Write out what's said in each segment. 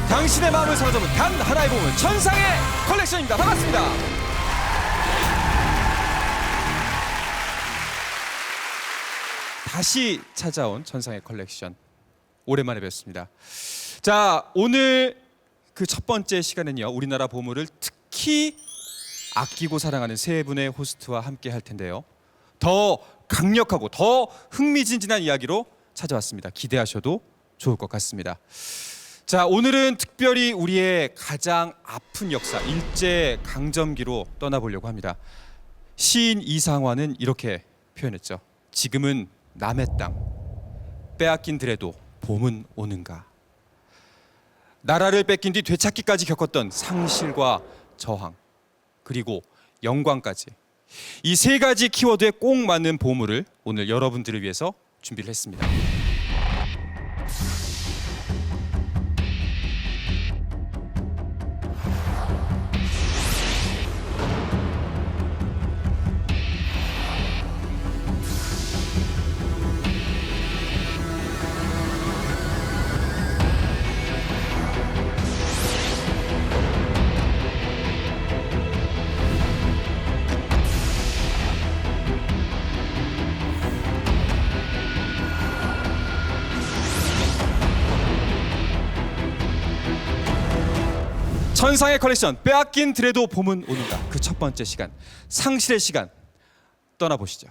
당신의 마음을 사로잡은 단 하나의 보물, 천상의 컬렉션입니다. 반갑습니다. 다시 찾아온 천상의 컬렉션, 오랜만에 뵙습니다. 자, 오늘 그 첫 번째 시간은요, 우리나라 보물을 특히 아끼고 사랑하는 세 분의 호스트와 함께 할 텐데요, 더 강력하고 더 흥미진진한 이야기로 찾아왔습니다. 기대하셔도 좋을 것 같습니다. 자, 오늘은 특별히 우리의 가장 아픈 역사, 일제 강점기로 떠나보려고 합니다. 시인 이상화는 이렇게 표현했죠. 지금은 남의 땅, 빼앗긴 들에도 봄은 오는가. 나라를 뺏긴 뒤 되찾기까지 겪었던 상실과 저항, 그리고 영광까지, 이 세 가지 키워드에 꼭 맞는 보물을 오늘 여러분들을 위해서 준비를 했습니다. 천상의 컬렉션, 빼앗긴 들에도 봄은 오는가. 그 첫 번째 시간, 상실의 시간, 떠나보시죠.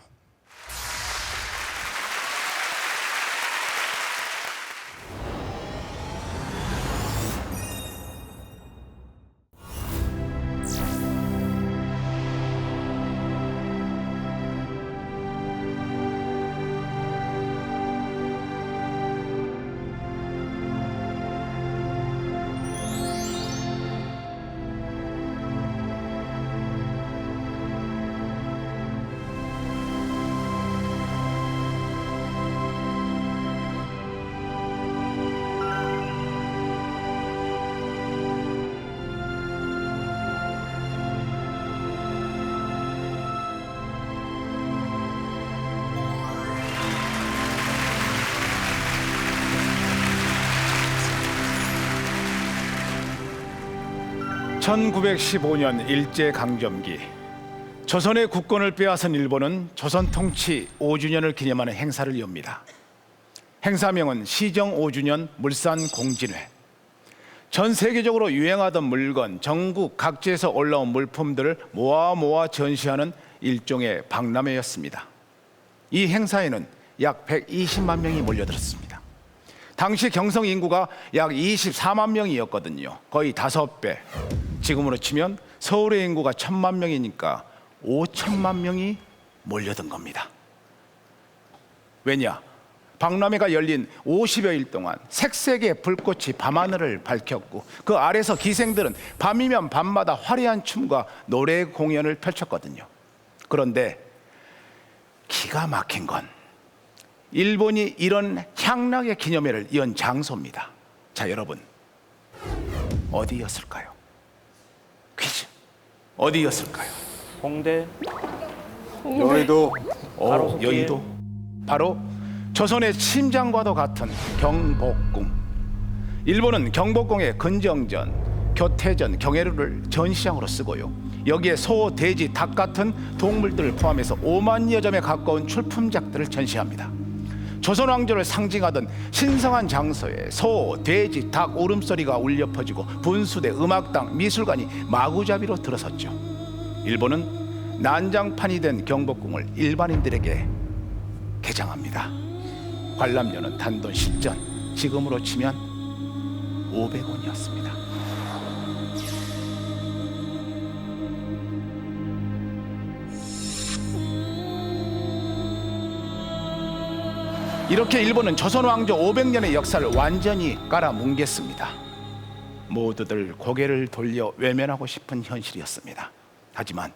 (1915년) 일제강점기, 조선의 국권을 빼앗은 일본은 조선 통치 5주년을 기념하는 행사를 엽니다. 행사명은 시정 5주년 물산 공진회. 전 세계적으로 유행하던 물건, 전국 각지에서 올라온 물품들을 모아 전시하는 일종의 박람회였습니다. 이 행사에는 약 120만 명이 몰려들었습니다. 당시 경성 인구가 약 24만 명이었거든요. 거의 5배. 지금으로 치면 서울의 인구가 1,000만 명이니까 5천만 명이 몰려든 겁니다. 왜냐? 박람회가 열린 50여일 동안 색색의 불꽃이 밤하늘을 밝혔고, 그 아래서 기생들은 밤이면 밤마다 화려한 춤과 노래 공연을 펼쳤거든요. 그런데 기가 막힌 건 일본이 이런 향락의 기념회를 연 장소입니다. 자, 여러분, 어디였을까요? 퀴즈. 어디였을까요? 홍대, 여의도. 여의도. 바로 조선의 심장과도 같은 경복궁. 일본은 경복궁의 근정전, 교태전, 경회루를 전시장으로 쓰고요, 여기에 소, 돼지, 닭 같은 동물들을 포함해서 5만여 점에 가까운 출품작들을 전시합니다. 조선 왕조를 상징하던 신성한 장소에 소, 돼지, 닭 울음소리가 울려 퍼지고 분수대, 음악당, 미술관이 마구잡이로 들어섰죠. 일본은 난장판이 된 경복궁을 일반인들에게 개장합니다. 관람료는 단돈 10전, 지금으로 치면 500원이었습니다. 이렇게 일본은 조선 왕조 500년의 역사를 완전히 깔아뭉갰습니다. 모두들 고개를 돌려 외면하고 싶은 현실이었습니다. 하지만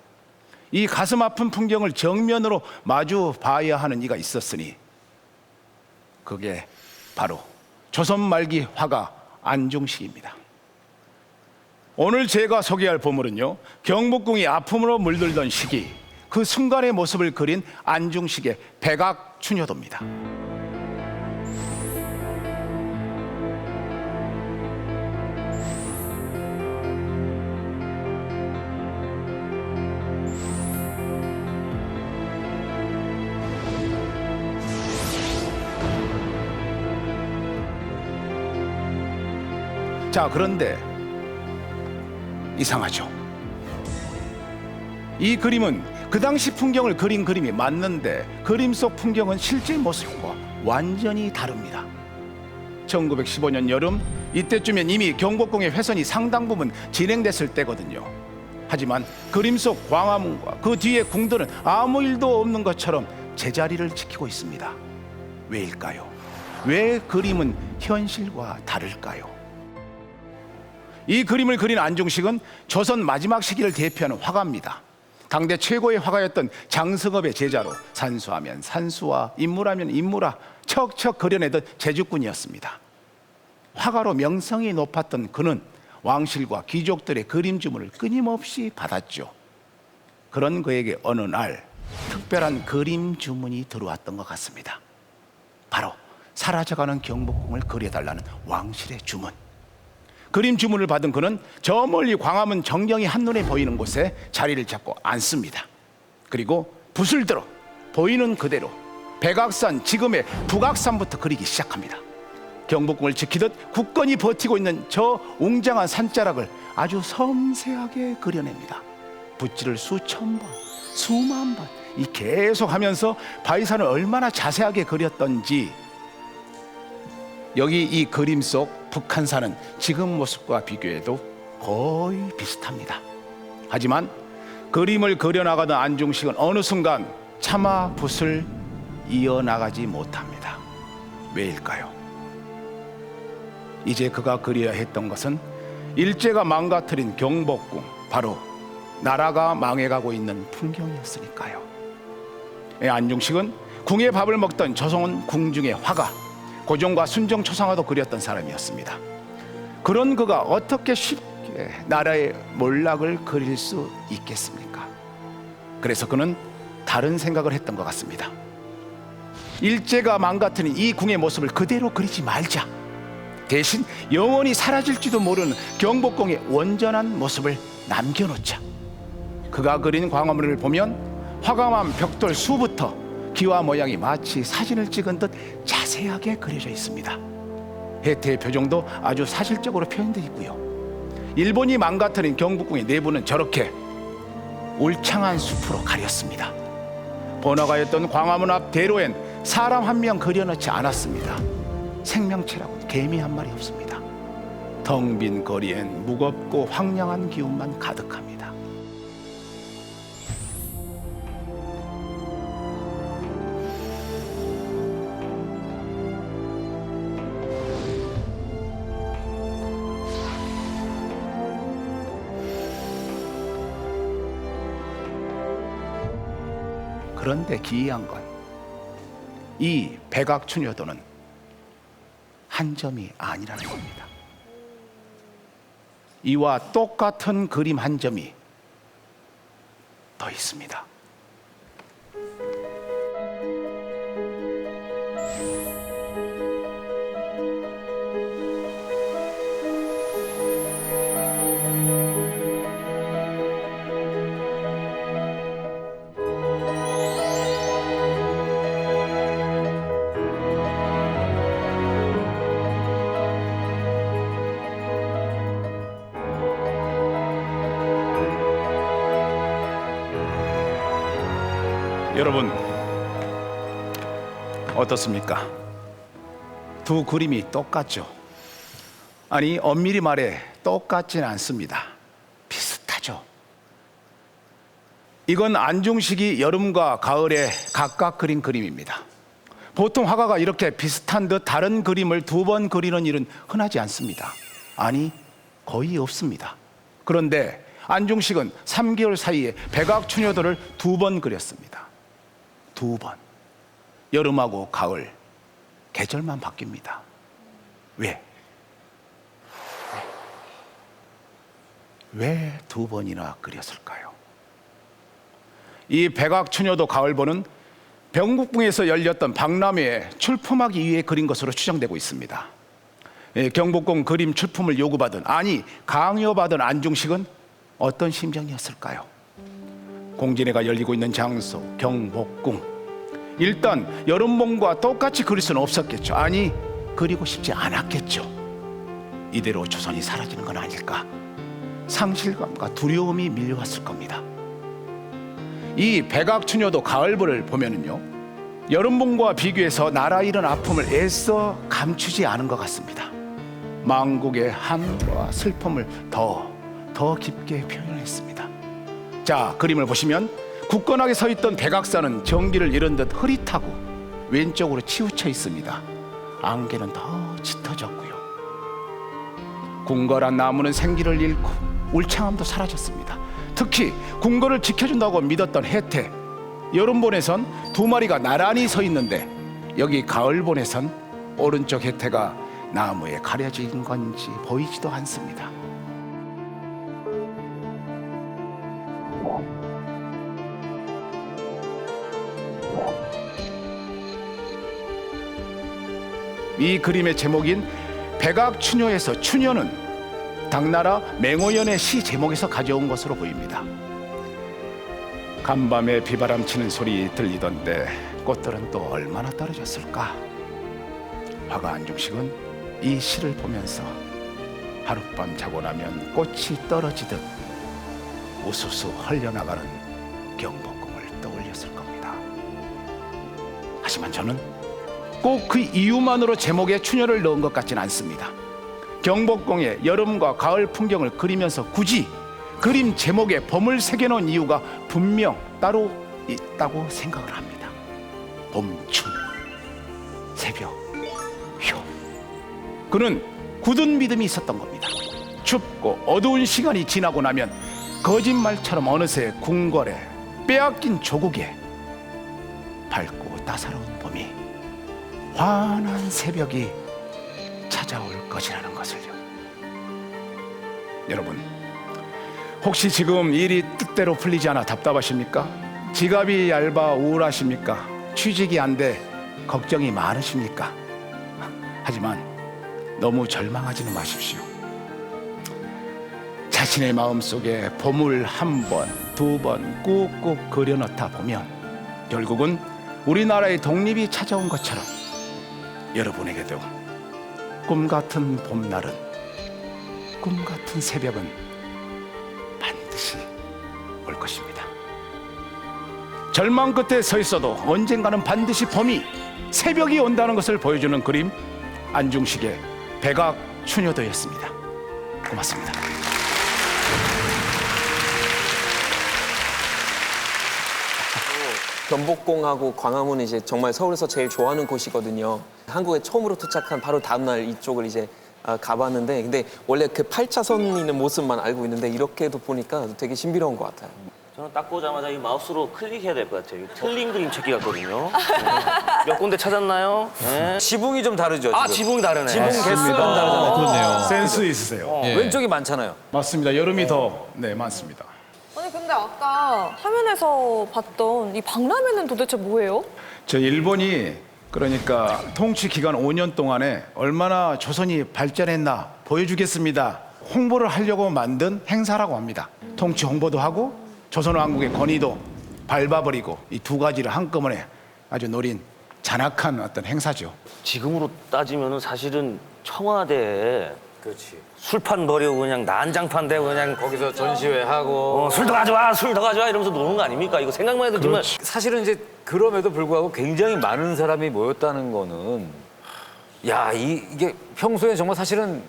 이 가슴 아픈 풍경을 정면으로 마주 봐야 하는 이가 있었으니 그게 바로 조선 말기 화가 안중식입니다. 오늘 제가 소개할 보물은요, 경복궁이 아픔으로 물들던 시기 그 순간의 모습을 그린 안중식의 백악춘효도입니다. 자, 그런데 이상하죠. 이 그림은 그 당시 풍경을 그린 그림이 맞는데 그림 속 풍경은 실제 모습과 완전히 다릅니다. 1915년 여름, 이때쯤엔 이미 경복궁의 훼손이 상당 부분 진행됐을 때거든요. 하지만 그림 속 광화문과 그 뒤의 궁들은 아무 일도 없는 것처럼 제자리를 지키고 있습니다. 왜일까요? 왜 그림은 현실과 다를까요? 이 그림을 그린 안중식은 조선 마지막 시기를 대표하는 화가입니다. 당대 최고의 화가였던 장승업의 제자로 산수하면 산수와 인물하면 인물화 척척 그려내던 제주꾼이었습니다. 화가로 명성이 높았던 그는 왕실과 귀족들의 그림 주문을 끊임없이 받았죠. 그런 그에게 어느 날 특별한 그림 주문이 들어왔던 것 같습니다. 바로 사라져가는 경복궁을 그려달라는 왕실의 주문. 그림 주문을 받은 그는 저 멀리 광화문 정경이 한눈에 보이는 곳에 자리를 잡고 앉습니다. 그리고 붓을 들어 보이는 그대로 백악산, 지금의 북악산부터 그리기 시작합니다. 경복궁을 지키듯 굳건히 버티고 있는 저 웅장한 산자락을 아주 섬세하게 그려냅니다. 붓질을 수천 번, 수만 번 계속 하면서 바위산을 얼마나 자세하게 그렸던지 여기 이 그림 속 북한산은 지금 모습과 비교해도 거의 비슷합니다. 하지만 그림을 그려나가던 안중식은 어느 순간 차마 붓을 이어나가지 못합니다. 왜일까요? 이제 그가 그려야 했던 것은 일제가 망가뜨린 경복궁, 바로 나라가 망해가고 있는 풍경이었으니까요. 안중식은 궁의 밥을 먹던 조선 궁중의 화가, 고종과 순정 초상화도 그렸던 사람이었습니다. 그런 그가 어떻게 쉽게 나라의 몰락을 그릴 수 있겠습니까? 그래서 그는 다른 생각을 했던 것 같습니다. 일제가 망가뜨린 이 궁의 모습을 그대로 그리지 말자. 대신 영원히 사라질지도 모르는 경복궁의 온전한 모습을 남겨놓자. 그가 그린 광화문을 보면 화강암 벽돌 수부터 기와 모양이 마치 사진을 찍은 듯 자세하게 그려져 있습니다. 해태의 표정도 아주 사실적으로 표현되어 있고요. 일본이 망가뜨린 경복궁의 내부는 저렇게 울창한 숲으로 가렸습니다. 번화가였던 광화문 앞 대로엔 사람 한 명 그려놓지 않았습니다. 생명체라고 개미 한 마리 없습니다. 텅 빈 거리엔 무겁고 황량한 기운만 가득합니다. 그런데 기이한 건 이 백악춘효도는 한 점이 아니라는 겁니다. 이와 똑같은 그림 한 점이 더 있습니다. 여러분 어떻습니까? 두 그림이 똑같죠. 아니 엄밀히 말해 똑같지는 않습니다. 비슷하죠. 이건 안중식이 여름과 가을에 각각 그린 그림입니다. 보통 화가가 이렇게 비슷한 듯 다른 그림을 두 번 그리는 일은 흔하지 않습니다. 아니 거의 없습니다. 그런데 안중식은 3개월 사이에 백악추녀도를 2번 그렸습니다. 2번. 여름하고 가을 계절만 바뀝니다. 왜? 왜 2번이나 그렸을까요? 이 백악추녀도 가을보는 병국궁에서 열렸던 박람회에 출품하기 위해 그린 것으로 추정되고 있습니다. 경복궁 그림 출품을 요구받은, 아니 강요받은 안중식은 어떤 심정이었을까요? 공진회가 열리고 있는 장소 경복궁. 일단 여름봉과 똑같이 그릴 수는 없었겠죠. 아니 그리고 싶지 않았겠죠. 이대로 조선이 사라지는 건 아닐까, 상실감과 두려움이 밀려왔을 겁니다. 이 백악추녀도 가을보를 보면은요, 여름봉과 비교해서 나라 잃은 아픔을 애써 감추지 않은 것 같습니다. 망국의 한과 슬픔을 더 깊게 표현했습니다. 자, 그림을 보시면 굳건하게 서 있던 백악산은 정기를 잃은 듯 흐릿하고 왼쪽으로 치우쳐 있습니다. 안개는 더 짙어졌고요. 궁궐한 나무는 생기를 잃고 울창함도 사라졌습니다. 특히 궁궐을 지켜준다고 믿었던 혜태, 여름본에선 2마리가 나란히 서 있는데 여기 가을본에선 오른쪽 혜태가 나무에 가려진 건지 보이지도 않습니다. 이 그림의 제목인 백악추녀에서 추녀는 당나라 맹호연의 시 제목에서 가져온 것으로 보입니다. 간밤에 비바람 치는 소리 들리던데 꽃들은 또 얼마나 떨어졌을까. 화가 안중식은 이 시를 보면서 하룻밤 자고 나면 꽃이 떨어지듯 우수수 흘려나가는 경복궁을 떠올렸을 겁니다. 하지만 저는 꼭 그 이유만으로 제목에 추녀를 넣은 것 같지는 않습니다. 경복궁의 여름과 가을 풍경을 그리면서 굳이 그림 제목에 봄을 새겨놓은 이유가 분명 따로 있다고 생각을 합니다. 봄춤, 새벽, 효. 그는 굳은 믿음이 있었던 겁니다. 춥고 어두운 시간이 지나고 나면 거짓말처럼 어느새 궁궐에 빼앗긴 조국에 밝고 따사로운 봄이, 환한 새벽이 찾아올 것이라는 것을요. 여러분, 혹시 지금 일이 뜻대로 풀리지 않아 답답하십니까? 지갑이 얇아 우울하십니까? 취직이 안 돼 걱정이 많으십니까? 하지만 너무 절망하지는 마십시오. 자신의 마음속에 봄을 1번, 2번 꾹꾹 그려넣다 보면 결국은 우리나라의 독립이 찾아온 것처럼 여러분에게도 꿈같은 봄날은, 꿈같은 새벽은 반드시 올 것입니다. 절망 끝에 서 있어도 언젠가는 반드시 봄이, 새벽이 온다는 것을 보여주는 그림, 안중식의 백악추녀도였습니다. 고맙습니다. 경복궁하고 광화문은 이제 정말 서울에서 제일 좋아하는 곳이거든요. 한국에 처음으로 도착한 바로 다음날 이쪽을 이제 가봤는데, 근데 원래 그 8차선 있는 모습만 알고 있는데 이렇게도 보니까 되게 신비로운 것 같아요. 저는 딱 보자마자 이 마우스로 클릭해야 될 것 같아요. 틀린 그림 찾기 같거든요. 몇 군데 찾았나요? 네. 지붕이 좀 다르죠. 아, 지금. 지붕이 다르네. 지붕 개수가 좀 다르잖아요. 그렇네요. 센스 있으세요. 예. 왼쪽이 많잖아요. 맞습니다. 여름이 더 많습니다. 아니 근데 아까 화면에서 봤던 이 박람회는 도대체 뭐예요? 저 일본이 그러니까 통치 기간 5년 동안에 얼마나 조선이 발전했나 보여주겠습니다. 홍보를 하려고 만든 행사라고 합니다. 통치 홍보도 하고 조선왕국의 권위도 밟아버리고 이 두 가지를 한꺼번에 아주 노린 잔악한 어떤 행사죠. 지금으로 따지면은 사실은 청와대에 그렇지. 술판 버리고 그냥 난장판 대고 그냥 거기서 전시회하고. 술 더 가져와, 술 더 가져와 이러면서 노는 거 아닙니까? 이거 생각만 해도 정말 사실은 이제 그럼에도 불구하고 굉장히 많은 사람이 모였다는 거는 야, 이게 평소에 정말 사실은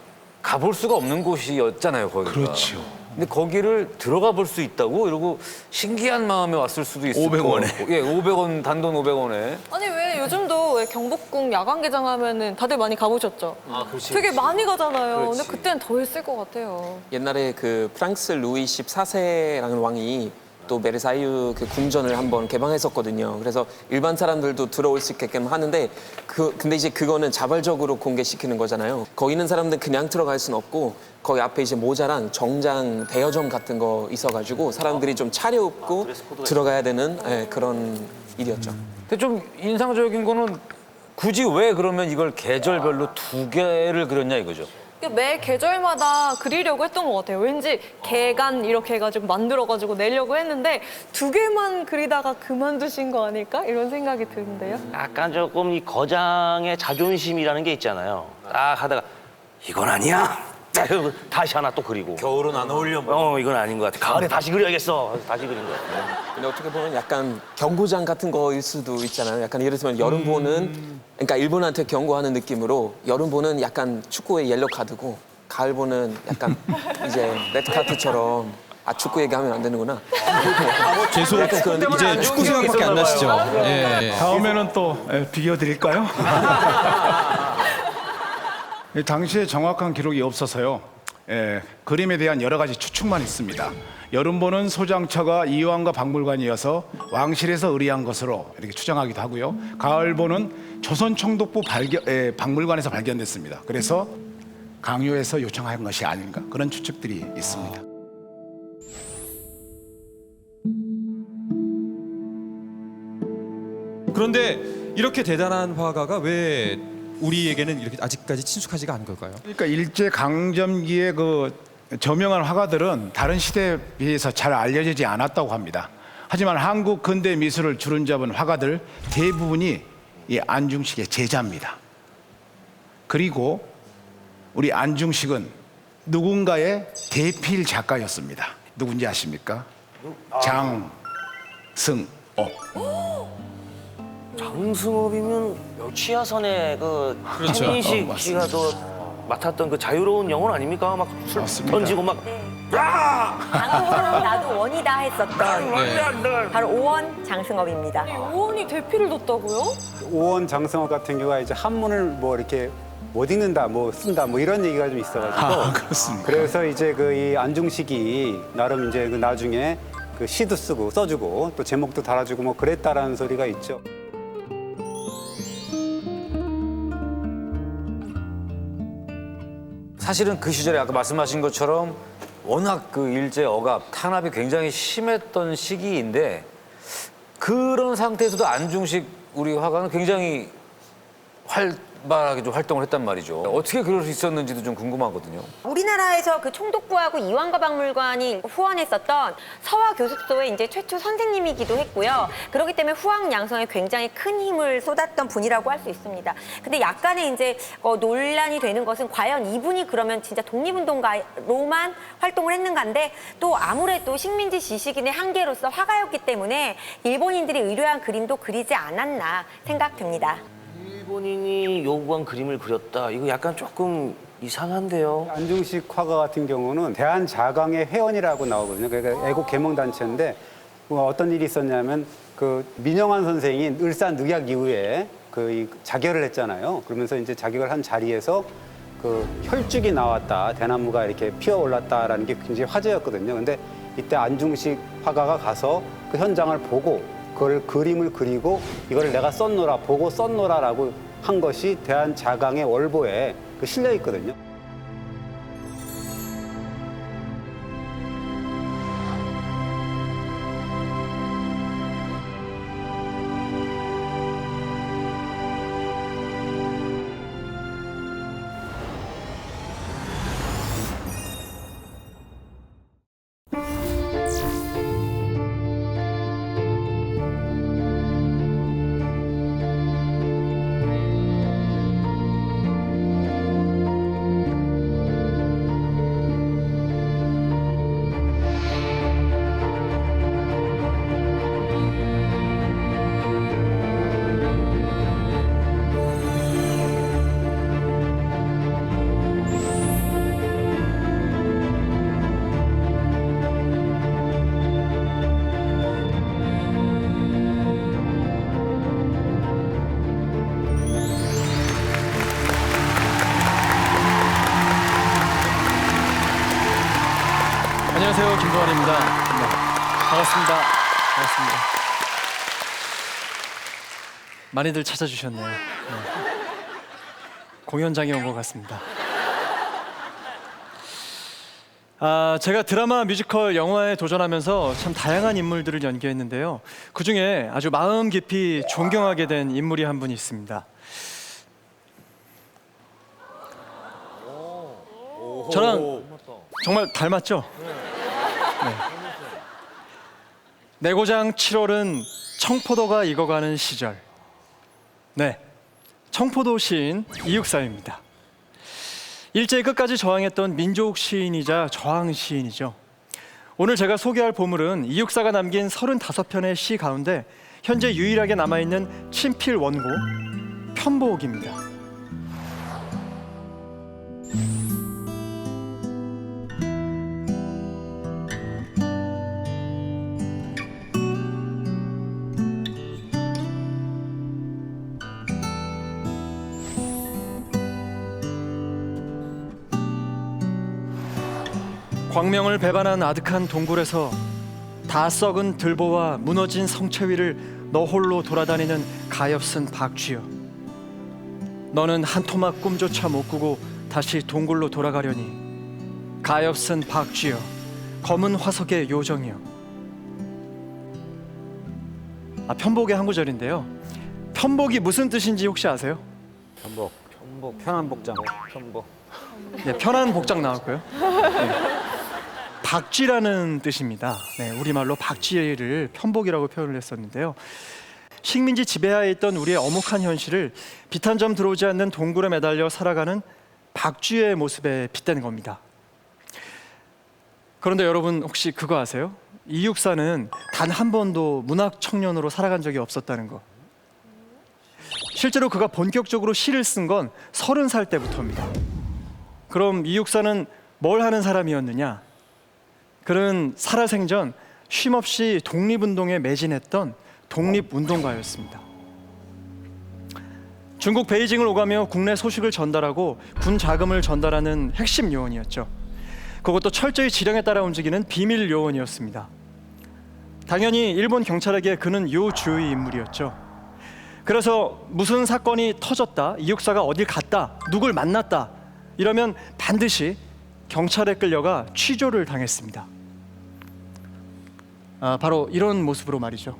가볼 수가 없는 곳이었잖아요, 거기가. 그렇죠. 근데 거기를 들어가 볼 수 있다고 이러고 신기한 마음에 왔을 수도 있을 500원 에. 거고. 예, 500원 단돈 500원에. 아니 왜 요즘도 왜 경복궁 야간 개장하면은 다들 많이 가보셨죠? 아, 그렇지. 되게 많이 가잖아요. 근데 그렇지. 그때는 더 했을 것 같아요. 옛날에 그 프랑스 루이 14세라는 왕이 또 베르사유 그 궁전을 한번 개방했었거든요. 그래서 일반 사람들도 들어올 수 있게끔 하는데 근데 이제 그거는 자발적으로 공개시키는 거잖아요. 거기 있는 사람들 그냥 들어갈 수는 없고 거기 앞에 이제 모자랑 정장 대여점 같은 거 있어가지고 사람들이 좀 차려입고 들어가야 되는 그런 일이었죠. 근데 좀 인상적인 거는 굳이 왜 그러면 이걸 계절별로 2개를 그렸냐 이거죠. 매 계절마다 그리려고 했던 것 같아요. 왠지 개간 이렇게 해가지고 만들어가지고 내려고 했는데 2개만 그리다가 그만두신 거 아닐까? 이런 생각이 드는데요. 약간 조금 이 거장의 자존심이라는 게 있잖아요. 딱 하다가 이건 아니야. 딱 이러고 다시 하나 또 그리고. 겨울은 안 어울려. 뭐. 이건 아닌 것 같아. 가을에 다시 그려야겠어. 그래서 다시 그린 거야. 근데 어떻게 보면 약간 경고장 같은 거일 수도 있잖아요. 약간 예를 들면 여름 보는 그러니까 일본한테 경고하는 느낌으로 여름 보는 약간 축구의 옐로 카드고 가을 보는 약간 이제 레드 카드처럼 축구 얘기하면 안 되는구나. 죄송해요. 그런 이제 축구 생각밖에 안 나시죠? 예. 다음에는 또 비교드릴까요? 당시에 정확한 기록이 없어서요. 그림에 대한 여러 가지 추측만 있습니다. 여름 보는 소장처가 이황과 박물관이어서 왕실에서 의뢰한 것으로 이렇게 추정하기도 하고요. 가을 보는 조선 총독부 박물관에서 발견됐습니다. 그래서 강요해서 요청한 것이 아닌가 그런 추측들이 있습니다. 그런데 이렇게 대단한 화가가 왜 우리에게는 이렇게 아직까지 친숙하지가 않은 걸까요? 그러니까 일제 강점기의 그 저명한 화가들은 다른 시대에 비해서 잘 알려지지 않았다고 합니다. 하지만 한국 근대 미술을 주름잡은 화가들 대부분이 이 안중식의 제자입니다. 그리고 우리 안중식은 누군가의 대필 작가였습니다. 누군지 아십니까? 장승업. 장승업이면 치아선의 그 그렇죠. 한민식 씨가 또 맡았던 그 자유로운 영혼 아닙니까? 막 술 맞습니다. 던지고 막 장소는 나도 원이다 했었던 네. 바로 오원 장승업입니다. 오원이 대피를 뒀다고요? 오원 장성업 같은 경우가 이제 한문을 뭐 이렇게 못 읽는다, 뭐 쓴다, 뭐 이런 얘기가 좀 있어가지고. 그렇습니까? 그래서 이제 그 이 안중식이 나름 이제 그 나중에 그 시도 쓰고 써주고 또 제목도 달아주고 뭐 그랬다라는 소리가 있죠. 사실은 그 시절에 아까 말씀하신 것처럼 워낙 그 일제 억압, 탄압이 굉장히 심했던 시기인데 그런 상태에서도 안중식 우리 화가는 굉장히 활발하게 좀 활동을 했단 말이죠. 어떻게 그럴 수 있었는지도 좀 궁금하거든요. 우리나라에서 그 총독부하고 이황과 박물관이 후원했었던 서화 교습소의 이제 최초 선생님이기도 했고요. 그렇기 때문에 후황 양성에 굉장히 큰 힘을 쏟았던 분이라고 할 수 있습니다. 근데 약간의 이제 논란이 되는 것은 과연 이분이 그러면 진짜 독립운동가로만 활동을 했는가인데 또 아무래도 식민지 지식인의 한계로서 화가였기 때문에 일본인들이 의뢰한 그림도 그리지 않았나 생각됩니다. 일본인이 요구한 그림을 그렸다. 이거 약간 조금 이상한데요. 안중식 화가 같은 경우는 대한자강의 회원이라고 나오거든요. 그러니까 애국 계몽단체인데 어떤 일이 있었냐면 그 민영환 선생이 을산 늑약 이후에 그 자결을 했잖아요. 그러면서 이제 자격을 한 자리에서 그 혈죽이 나왔다, 대나무가 이렇게 피어올랐다라는 게 굉장히 화제였거든요. 근데 이때 안중식 화가가 가서 그 현장을 보고 그걸 그림을 그리고 이걸 내가 썼노라, 보고 썼노라라고 한 것이 대한자강의 월보에 실려 있거든요. 안녕하세요, 김동완입니다. 네. 반갑습니다. 반갑습니다. 많이들 찾아주셨네요. 네. 공연장에 온 것 같습니다. 제가 드라마, 뮤지컬, 영화에 도전하면서 참 다양한 인물들을 연기했는데요. 그중에 아주 마음 깊이 존경하게 된 인물이 한 분이 있습니다. 저랑 정말 닮았죠? 네. 내고장 7월은 청포도가 익어가는 시절. 네, 청포도 시인 이육사입니다. 일제의 끝까지 저항했던 민족 시인이자 저항 시인이죠. 오늘 제가 소개할 보물은 이육사가 남긴 35편의 시 가운데 현재 유일하게 남아있는 친필 원고 편복입니다. 광명을 배반한 아득한 동굴에서 다 썩은 들보와 무너진 성체 위를 너 홀로 돌아다니는 가엾은 박쥐여, 너는 한 토막 꿈조차 못 꾸고 다시 동굴로 돌아가려니 가엾은 박쥐여, 검은 화석의 요정이여. 편복의 한 구절인데요. 편복이 무슨 뜻인지 혹시 아세요? 편복, 편한 복장, 편복. 네, 편한 복장 나왔고요. 네. 박쥐라는 뜻입니다. 네, 우리말로 박쥐를 편복이라고 표현을 했었는데요. 식민지 지배하에 있던 우리의 엄혹한 현실을 빛 한 점 들어오지 않는 동굴에 매달려 살아가는 박쥐의 모습에 빗댄 겁니다. 그런데 여러분 혹시 그거 아세요? 이육사는 단 한 번도 문학 청년으로 살아간 적이 없었다는 거. 실제로 그가 본격적으로 시를 쓴 건 30살 때부터입니다. 그럼 이육사는 뭘 하는 사람이었느냐? 그는 살아생전 쉼없이 독립운동에 매진했던 독립운동가였습니다. 중국 베이징을 오가며 국내 소식을 전달하고 군 자금을 전달하는 핵심 요원이었죠. 그것도 철저히 지령에 따라 움직이는 비밀 요원이었습니다. 당연히 일본 경찰에게 그는 요주의 인물이었죠. 그래서 무슨 사건이 터졌다, 이육사가 어딜 갔다, 누굴 만났다 이러면 반드시 경찰에 끌려가 취조를 당했습니다. 바로 이런 모습으로 말이죠.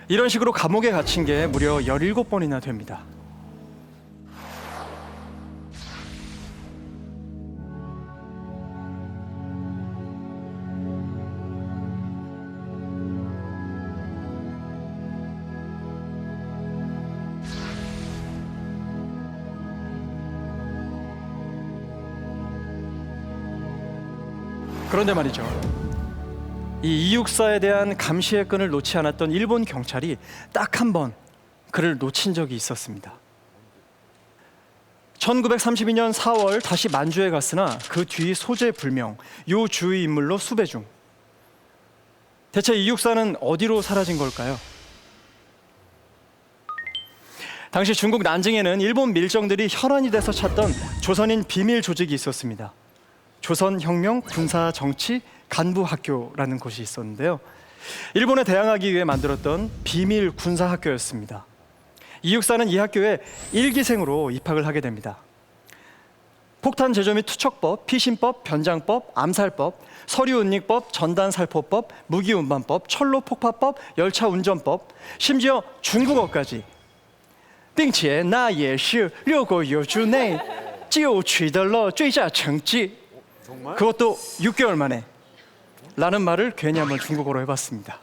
이런 식으로 감옥에 갇힌 게 무려 17번이나 됩니다. 그런데 말이죠, 이 이육사에 대한 감시의 끈을 놓지 않았던 일본 경찰이 딱 한 번 그를 놓친 적이 있었습니다. 1932년 4월 다시 만주에 갔으나 그 뒤 소재불명, 요주의 인물로 수배 중. 대체 이육사는 어디로 사라진 걸까요? 당시 중국 난징에는 일본 밀정들이 혈안이 돼서 찾던 조선인 비밀 조직이 있었습니다. 조선혁명 군사정치 간부학교라는 곳이 있었는데요. 일본에 대항하기 위해 만들었던 비밀 군사학교였습니다. 이육사는 이 학교에 일기생으로 입학을 하게 됩니다. 폭탄 제조 및 투척법, 피신법, 변장법, 암살법, 서류은닉법, 전단살포법, 무기운반법, 철로폭파법, 열차운전법, 심지어 중국어까지. 并且那也是6个月之内就取得了最佳成绩. 그것도 6개월 만에 라는 말을 괜히 한번 중국어로 해봤습니다.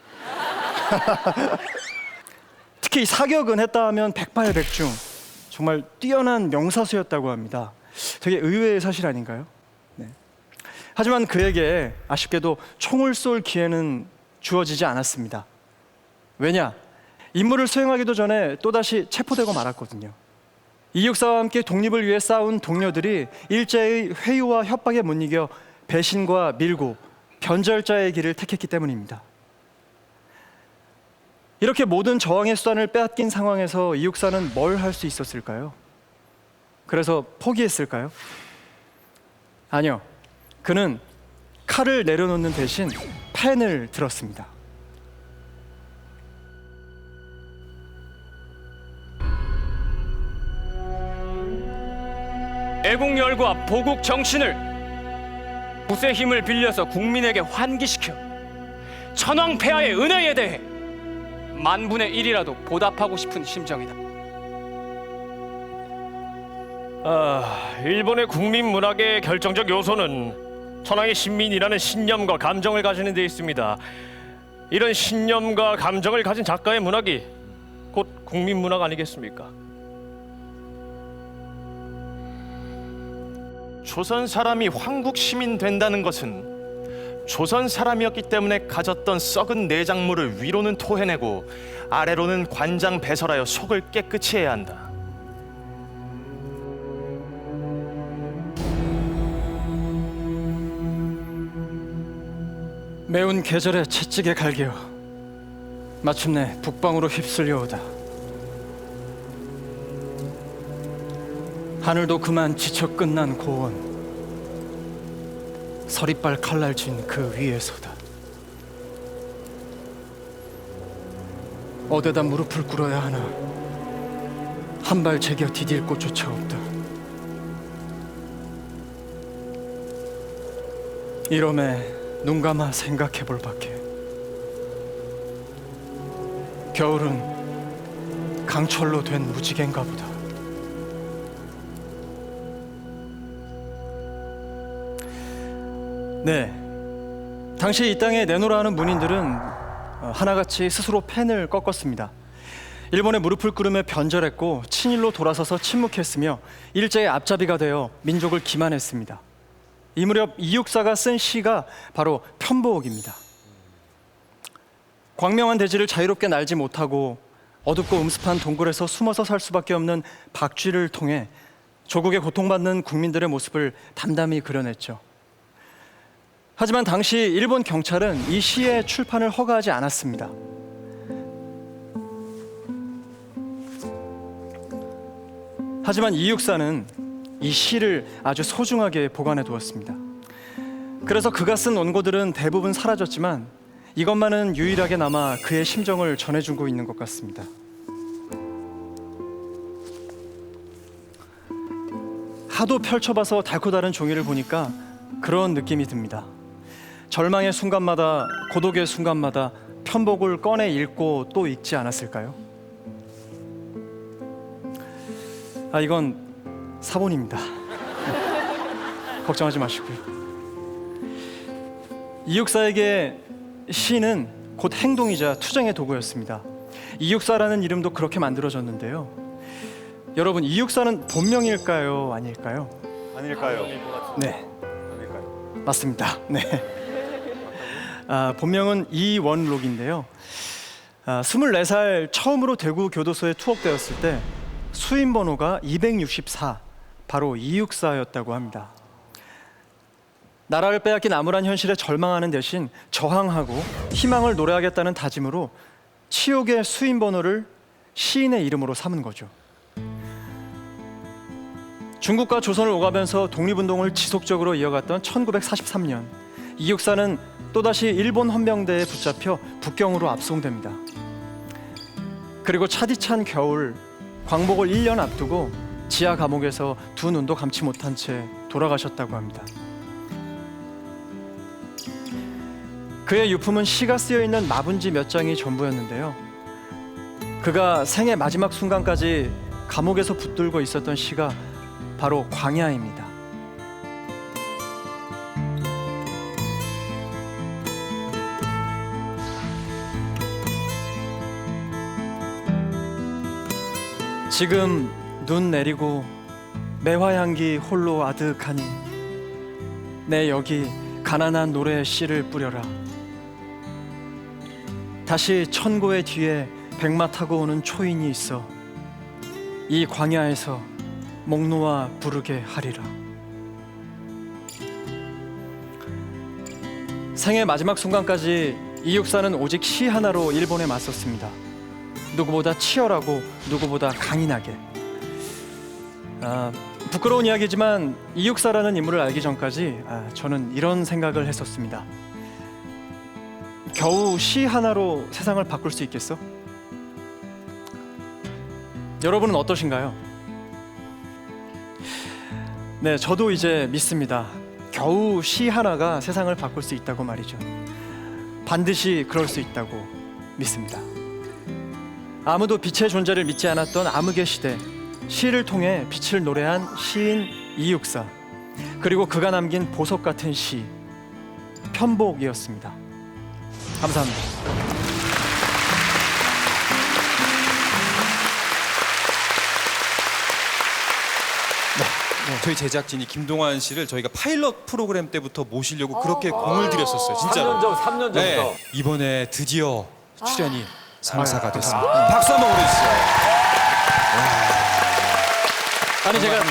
특히 사격은 했다 하면 백발백중, 정말 뛰어난 명사수였다고 합니다. 되게 의외의 사실 아닌가요? 네. 하지만 그에게 아쉽게도 총을 쏠 기회는 주어지지 않았습니다. 왜냐? 임무를 수행하기도 전에 또다시 체포되고 말았거든요. 이육사와 함께 독립을 위해 싸운 동료들이 일제의 회유와 협박에 못 이겨 배신과 밀고 변절자의 길을 택했기 때문입니다. 이렇게 모든 저항의 수단을 빼앗긴 상황에서 이육사는 뭘 할 수 있었을까요? 그래서 포기했을까요? 아니요. 그는 칼을 내려놓는 대신 펜을 들었습니다. 애국열과 보국 정신을 붓의 힘을 빌려서 국민에게 환기시켜 천황 폐하의 은혜에 대해 만분의 1이라도 보답하고 싶은 심정이다. 일본의 국민 문학의 결정적 요소는 천황의 신민이라는 신념과 감정을 가지는 데 있습니다. 이런 신념과 감정을 가진 작가의 문학이 곧 국민 문학 아니겠습니까? 조선 사람이 황국 시민 된다는 것은 조선 사람이었기 때문에 가졌던 썩은 내장물을 위로는 토해내고 아래로는 관장 배설하여 속을 깨끗이 해야 한다. 매운 계절에 채찍에 갈겨 마침내 북방으로 휩쓸려오다. 하늘도 그만 지쳐 끝난 고원, 서리빨 칼날진 그 위에서다. 어디다 무릎을 꿇어야 하나, 한 발 제겨 디딜 곳조차 없다. 이러매 눈 감아 생각해 볼 밖에. 겨울은 강철로 된 무지개인가 보다. 네, 당시 이 땅에 내노라 하는 문인들은 하나같이 스스로 펜을 꺾었습니다. 일본의 무릎을 꿇으며 변절했고 친일로 돌아서서 침묵했으며 일제의 앞잡이가 되어 민족을 기만했습니다. 이 무렵 이육사가 쓴 시가 바로 편보옥입니다. 광명한 대지를 자유롭게 날지 못하고 어둡고 음습한 동굴에서 숨어서 살 수밖에 없는 박쥐를 통해 조국에 고통받는 국민들의 모습을 담담히 그려냈죠. 하지만 당시 일본 경찰은 이 시의 출판을 허가하지 않았습니다. 하지만 이육사는 이 시를 아주 소중하게 보관해 두었습니다. 그래서 그가 쓴 원고들은 대부분 사라졌지만 이것만은 유일하게 남아 그의 심정을 전해주고 있는 것 같습니다. 하도 펼쳐봐서 달고 다른 종이를 보니까 그런 느낌이 듭니다. 절망의 순간마다, 고독의 순간마다 편복을 꺼내 읽고 또 읽지 않았을까요? 이건 사본입니다. 걱정하지 마시고요. 이육사에게 시는 곧 행동이자 투쟁의 도구였습니다. 이육사라는 이름도 그렇게 만들어졌는데요. 여러분, 이육사는 본명일까요? 아닐까요? 아닐까요? 네, 맞습니다. 네. 본명은 이원록인데요. 24살 처음으로 대구 교도소에 투옥되었을 때 수임 번호가 264, 바로 이육사였다고 합니다. 나라를 빼앗긴 암울한 현실에 절망하는 대신 저항하고 희망을 노래하겠다는 다짐으로 치욕의 수임 번호를 시인의 이름으로 삼은 거죠. 중국과 조선을 오가면서 독립운동을 지속적으로 이어갔던 1943년, 이육사는 또다시 일본 헌병대에 붙잡혀 북경으로 압송됩니다. 그리고 차디찬 겨울, 광복을 1년 앞두고 지하 감옥에서 두 눈도 감지 못한 채 돌아가셨다고 합니다. 그의 유품은 시가 쓰여있는 마분지 몇 장이 전부였는데요. 그가 생애 마지막 순간까지 감옥에서 붙들고 있었던 시가 바로 광야입니다. 지금 눈 내리고 매화향기 홀로 아득하니 내 여기 가난한 노래의 씨를 뿌려라. 다시 천고의 뒤에 백마 타고 오는 초인이 있어 이 광야에서 목 놓아 부르게 하리라. 생의 마지막 순간까지 이육사는 오직 시 하나로 일본에 맞섰습니다. 누구보다 치열하고 누구보다 강인하게. 부끄러운 이야기지만 이육사라는 인물을 알기 전까지 저는 이런 생각을 했었습니다. 겨우 시 하나로 세상을 바꿀 수 있겠어? 여러분은 어떠신가요? 네, 저도 이제 믿습니다. 겨우 시 하나가 세상을 바꿀 수 있다고 말이죠. 반드시 그럴 수 있다고 믿습니다. 아무도 빛의 존재를 믿지 않았던 암흑의 시대, 시를 통해 빛을 노래한 시인 이육사, 그리고 그가 남긴 보석 같은 시, 편복이었습니다. 감사합니다. 저희 제작진이 김동완 씨를 저희가 파일럿 프로그램 때부터 모시려고 그렇게 공을 들였었어요. 진짜로. 3년 전부터. 네, 이번에 드디어 출연이 성사가 됐습니다. 박수 한번 보내주세요. 아니 제가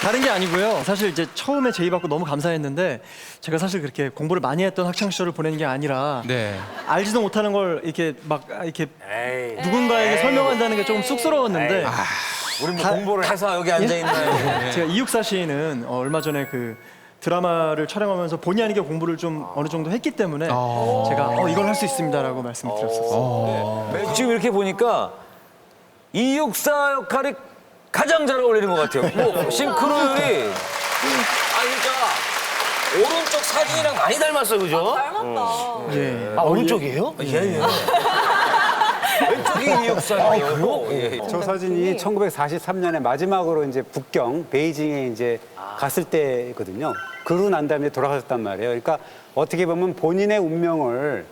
다른 게 아니고요. 사실 이제 처음에 제의받고 너무 감사했는데 제가 사실 그렇게 공부를 많이 했던 학창 시절을 보내는 게 아니라 네. 알지도 못하는 걸 이렇게 막 이렇게 누군가에게 설명한다는 게 조금 쑥스러웠는데 우리 뭐 공부를 해서 여기 앉아 있나요? 제가 이육사 시인은 얼마 전에 그 드라마를 촬영하면서 본의 아니게 공부를 좀 어느 정도 했기 때문에 제가 이걸 할 수 있습니다라고 말씀을 드렸었어요. 지금 이렇게 보니까 이육사 역할이 가장 잘 어울리는 것 같아요. 뭐 싱크로율이 그러니까 오른쪽 사진이랑 많이 닮았어요, 그죠? 닮았다. 예. 오른쪽이에요? 예. 왼쪽이 이육사예요. 예. 저 사진이 1943년에 마지막으로 이제 북경 베이징에 이제 갔을 때거든요. 그러고 난 다음에 돌아가셨단 말이에요. 그러니까 어떻게 보면 본인의 운명을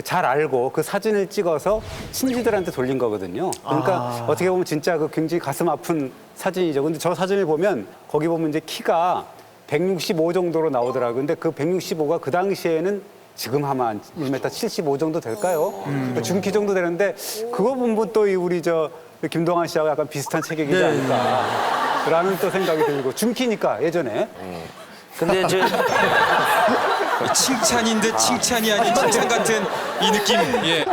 잘 알고 그 사진을 찍어서 친지들한테 돌린 거거든요. 그러니까 어떻게 보면 진짜 그 굉장히 가슴 아픈 사진이죠. 근데 저 사진을 보면 거기 보면 이제 키가 165 정도로 나오더라고요. 근데 그 165가 그 당시에는 지금 하면 1m 75 정도 될까요? 중키 정도 되는데 그거 보면 또 우리 김동완 씨하고 약간 비슷한 체격이지 않을까라는 또 생각이 들고 중키니까 예전에. 근데 칭찬인 듯 칭찬이 아닌 칭찬 같은 이 느낌. 예.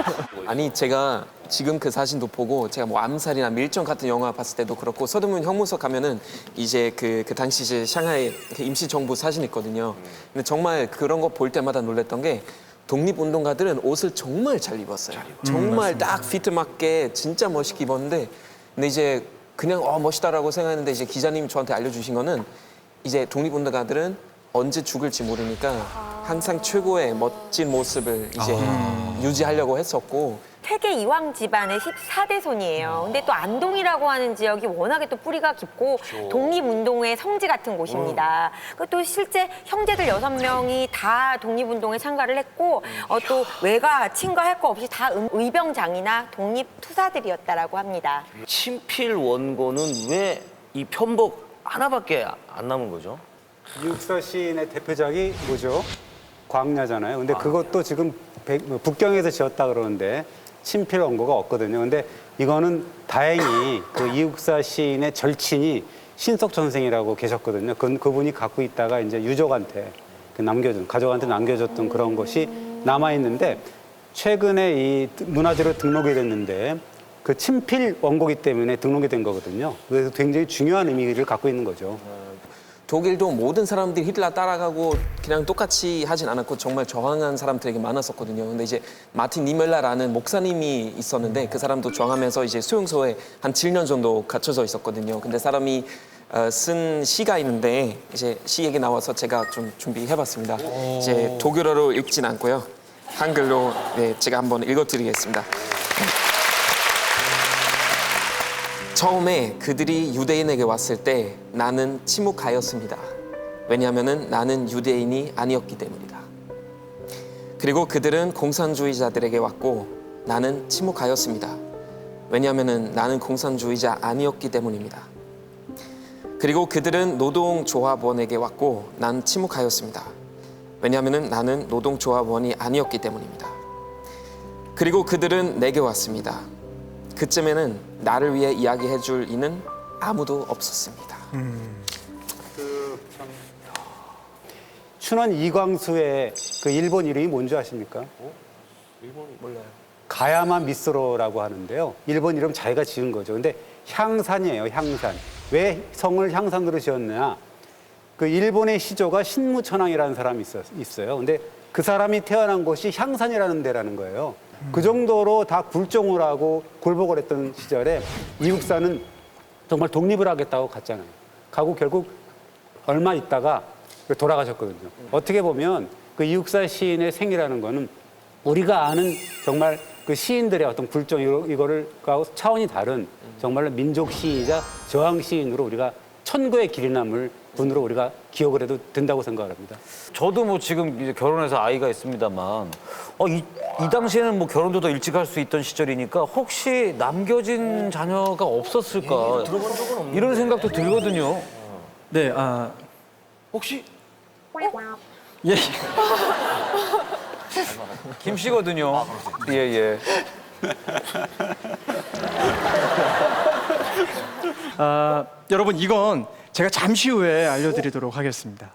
아니 제가 지금 그 사진도 보고 제가 뭐 암살이나 밀정 같은 영화 봤을 때도 그렇고 서대문 형무소 가면은 이제 그 당시 이제 샹하이 임시정부 사진 있거든요. 근데 정말 그런 거 볼 때마다 놀랬던 게 독립운동가들은 옷을 정말 잘 입었어요. 정말 딱 피트 맞게 진짜 멋있게 입었는데 근데 이제 그냥 멋있다라고 생각했는데 이제 기자님이 저한테 알려주신 거는 이제 독립운동가들은 언제 죽을지 모르니까 항상 최고의 멋진 모습을 이제 유지하려고 했었고 퇴계 이황 집안의 14대 손이에요. 근데 또 안동이라고 하는 지역이 워낙에 또 뿌리가 깊고 독립운동의 성지 같은 곳입니다. 또 실제 형제들 6명이 다 독립운동에 참가를 했고 또 외가 친가할 거 없이 다 의병장이나 독립투사들이었다라고 합니다. 친필 원고는 왜 이 편복 하나밖에 안 남은 거죠? 이육사 시인의 대표작이 뭐죠? 광야잖아요. 근데 그것도 지금 북경에서 지었다 그러는데 친필 원고가 없거든요. 근데 이거는 다행히 그 이육사 시인의 절친이 신석 전생이라고 계셨거든요. 그분이 갖고 있다가 이제 유족한테 가족한테 남겨줬던 그런 것이 남아 있는데 최근에 이 문화재로 등록이 됐는데 그 친필 원고기 때문에 등록이 된 거거든요. 그래서 굉장히 중요한 의미를 갖고 있는 거죠. 독일도 모든 사람들이 히틀러 따라가고 그냥 똑같이 하진 않았고 정말 저항한 사람들에게 많았었거든요. 근데 이제 마틴 니멜라라는 목사님이 있었는데 그 사람도 저항하면서 이제 수용소에 한 7년 정도 갇혀져 있었거든요. 근데 사람이 쓴 시가 있는데 이제 시 얘기 나와서 제가 좀 준비해봤습니다. 이제 독일어로 읽진 않고요. 한글로 제가 한번 읽어드리겠습니다. 처음에 그들이 유대인에게 왔을 때 나는 침묵하였습니다. 왜냐하면 나는 유대인이 아니었기 때문이다. 그리고 그들은 공산주의자들에게 왔고 나는 침묵하였습니다. 왜냐하면 나는 공산주의자 아니었기 때문입니다. 그리고 그들은 노동조합원에게 왔고 난 침묵하였습니다. 왜냐하면 나는 노동조합원이 아니었기 때문입니다. 그리고 그들은 내게 왔습니다. 그쯤에는 나를 위해 이야기해 줄 이는 아무도 없었습니다. 춘원 이광수의 그 일본 이름이 뭔지 아십니까? 일본이 몰라요. 가야마 미스로라고 하는데요. 일본 이름 자기가 지은 거죠. 근데 향산이에요, 향산. 왜 성을 향산으로 지었느냐? 그 일본의 시조가 신무천왕이라는 사람이 있어요. 근데 그 사람이 태어난 곳이 향산이라는 데라는 거예요. 그 정도로 다 굴종을 하고 굴복을 했던 시절에 이육사는 정말 독립을 하겠다고 갔잖아요. 가고 결국 얼마 있다가 돌아가셨거든요. 어떻게 보면 그 이육사 시인의 생이라는 거는 우리가 아는 정말 그 시인들의 어떤 굴종 이거를 차원이 다른 정말로 민족 시인이자 저항 시인으로 우리가 천고의 길이 남을 분으로 우리가 기억을 해도 된다고 생각합니다. 저도 뭐 지금 이제 결혼해서 아이가 있습니다만 이 당시에는 뭐 결혼도 더 일찍 할 수 있던 시절이니까 혹시 남겨진 자녀가 없었을까 이런 생각도 들거든요. 네, 혹시 예. 김 씨거든요. 예예. 여러분 이건 제가 잠시 후에 알려드리도록 하겠습니다.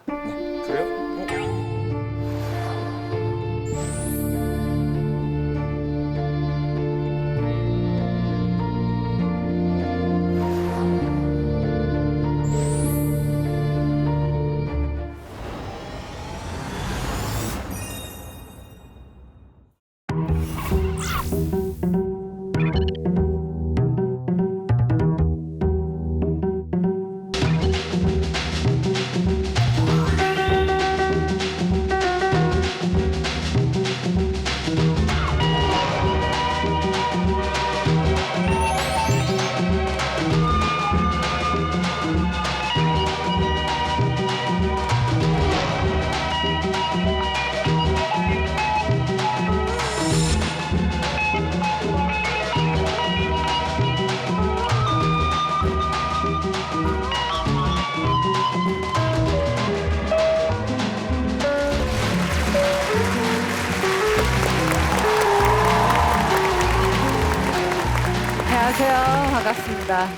안녕하세요. 반갑습니다.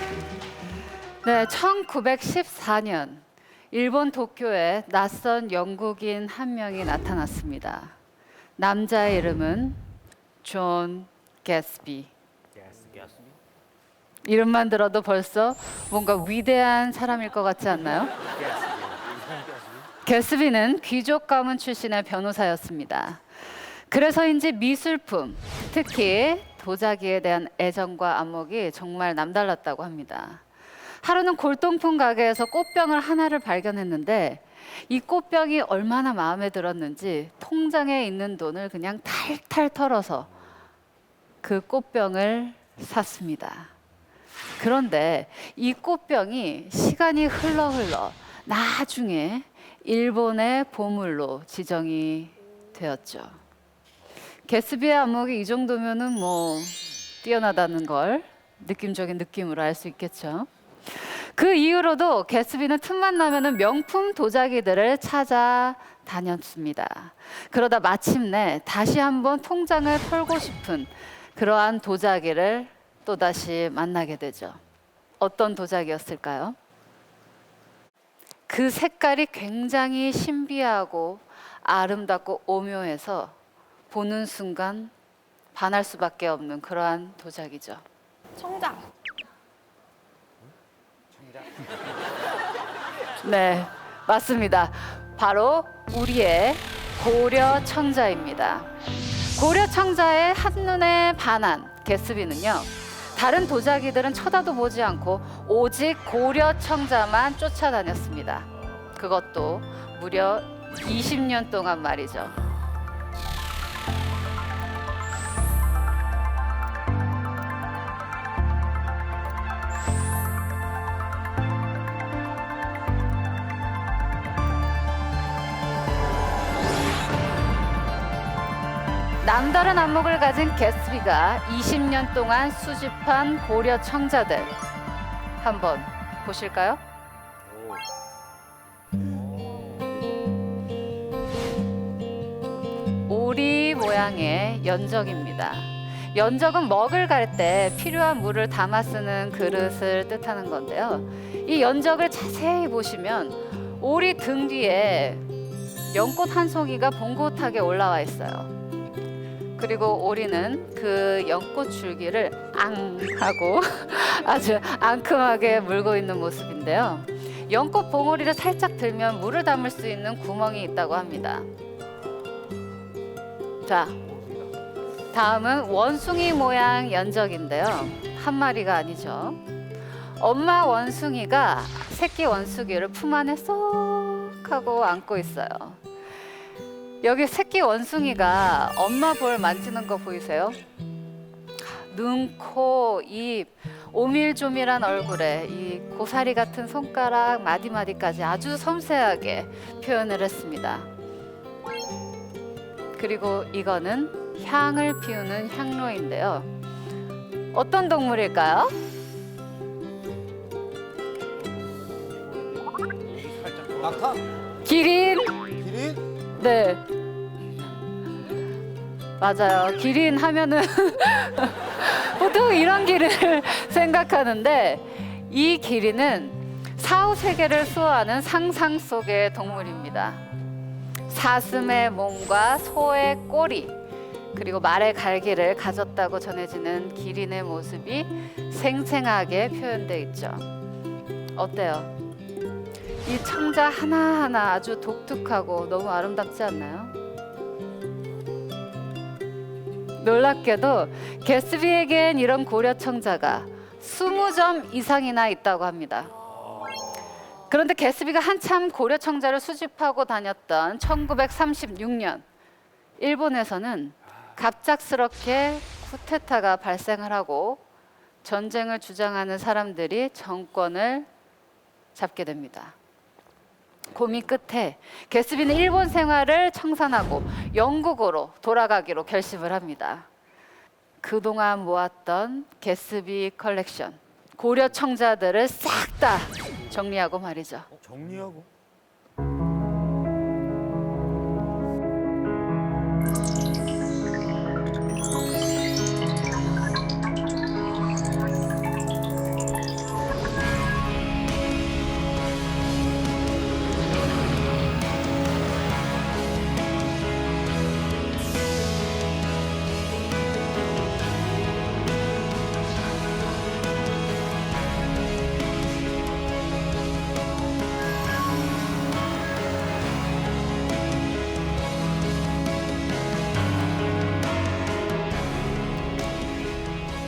네, 1914년 일본 도쿄에 낯선 영국인 한 명이 나타났습니다. 남자의 이름은 존 개스비. 이름만 들어도 벌써 뭔가 위대한 사람일 것 같지 않나요? 개스비는 귀족 가문 출신의 변호사였습니다. 그래서인지 미술품, 특히 도자기에 대한 애정과 안목이 정말 남달랐다고 합니다. 하루는 골동품 가게에서 꽃병을 하나를 발견했는데 이 꽃병이 얼마나 마음에 들었는지 통장에 있는 돈을 그냥 탈탈 털어서 그 꽃병을 샀습니다. 그런데 이 꽃병이 시간이 흘러 나중에 일본의 보물로 지정이 되었죠. 개스비의 안목이 이 정도면은 뭐 뛰어나다는 걸 느낌적인 느낌으로 알 수 있겠죠. 그 이후로도 개스비는 틈만 나면은 명품 도자기들을 찾아다녔습니다. 그러다 마침내 다시 한번 통장을 털고 싶은 그러한 도자기를 또다시 만나게 되죠. 어떤 도자기였을까요? 그 색깔이 굉장히 신비하고 아름답고 오묘해서 보는 순간 반할 수밖에 없는 그러한 도자기죠. 청장. 네, 맞습니다. 바로 우리의 고려 청자입니다. 고려 청자의 한눈에 반한 개스비는요, 다른 도자기들은 쳐다도 보지 않고 오직 고려 청자만 쫓아다녔습니다. 그것도 무려 20년 동안 말이죠. 남다른 안목을 가진 개스비가 20년 동안 수집한 고려 청자들 한번 보실까요? 오리 모양의 연적입니다. 연적은 먹을 갈 때 필요한 물을 담아 쓰는 그릇을 뜻하는 건데요. 이 연적을 자세히 보시면 오리 등 뒤에 연꽃 한 송이가 봉긋하게 올라와 있어요. 그리고 오리는 그 연꽃 줄기를 앙 하고 아주 앙큼하게 물고 있는 모습인데요. 연꽃 봉오리를 살짝 들면 물을 담을 수 있는 구멍이 있다고 합니다. 자, 다음은 원숭이 모양 연적인데요. 한 마리가 아니죠. 엄마 원숭이가 새끼 원숭이를 품 안에 쏙 하고 안고 있어요. 여기 새끼 원숭이가 엄마 볼 만지는 거 보이세요? 눈, 코, 입, 오밀조밀한 얼굴에 이 고사리 같은 손가락 마디마디까지 아주 섬세하게 표현을 했습니다. 그리고 이거는 향을 피우는 향로인데요. 어떤 동물일까요? 낙타? 기린. 기린? 네. 맞아요. 기린 하면은 보통 이런 기린을 생각하는데 이 기린은 사후 세계를 수호하는 상상 속의 동물입니다. 사슴의 몸과 소의 꼬리 그리고 말의 갈기를 가졌다고 전해지는 기린의 모습이 생생하게 표현되어 있죠. 어때요? 이 청자 하나하나 아주 독특하고 너무 아름답지 않나요? 놀랍게도 개스비에겐 이런 고려 청자가 20점 이상이나 있다고 합니다. 그런데 개스비가 한참 고려 청자를 수집하고 다녔던 1936년 일본에서는 갑작스럽게 쿠데타가 발생을 하고 전쟁을 주장하는 사람들이 정권을 잡게 됩니다. 고민 끝에 개스비는 일본 생활을 청산하고 영국으로 돌아가기로 결심을 합니다. 그동안 모았던 개스비 컬렉션, 고려 청자들을 싹 다 정리하고 말이죠. 정리하고?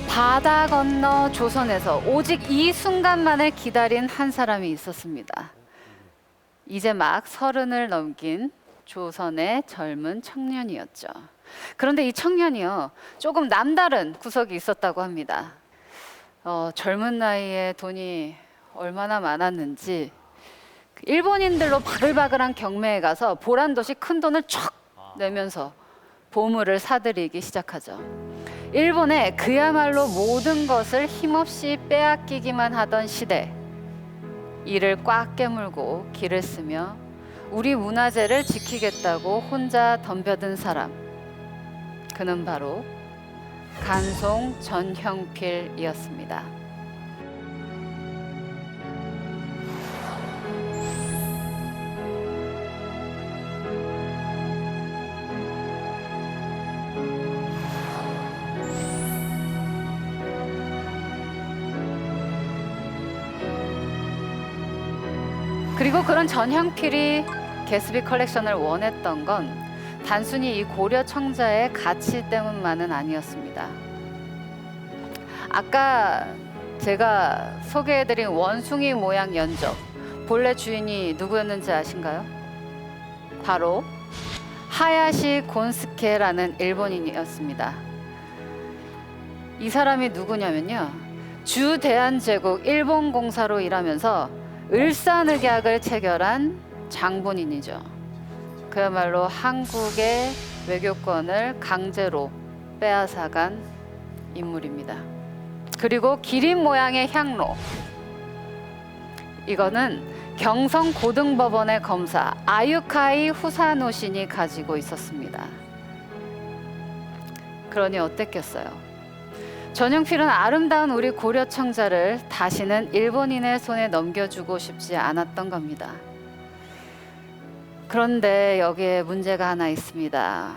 바다 건너 조선에서 오직 이 순간만을 기다린 한 사람이 있었습니다. 이제 막 30을 넘긴 조선의 젊은 청년이었죠. 그런데 이 청년이요, 조금 남다른 구석이 있었다고 합니다. 젊은 나이에 돈이 얼마나 많았는지 일본인들로 바글바글한 경매에 가서 보란듯이 큰 돈을 촥 내면서 보물을 사들이기 시작하죠. 일본에 그야말로 모든 것을 힘없이 빼앗기기만 하던 시대, 이를 꽉 깨물고 길을 쓰며 우리 문화재를 지키겠다고 혼자 덤벼든 사람, 그는 바로 간송 전형필이었습니다. 그리고 그런 전형필이 개스비 컬렉션을 원했던 건 단순히 이 고려 청자의 가치 때문만은 아니었습니다. 아까 제가 소개해드린 원숭이 모양 연적, 본래 주인이 누구였는지 아신가요? 바로 하야시 곤스케라는 일본인이었습니다. 이 사람이 누구냐면요, 주대한제국 일본공사로 일하면서 을사늑약을 체결한 장본인이죠. 그야말로 한국의 외교권을 강제로 빼앗아간 인물입니다. 그리고 기린 모양의 향로, 이거는 경성고등법원의 검사 아유카이 후사노신이 가지고 있었습니다. 그러니 어땠겠어요? 전형필은 아름다운 우리 고려 청자를 다시는 일본인의 손에 넘겨주고 싶지 않았던 겁니다. 그런데 여기에 문제가 하나 있습니다.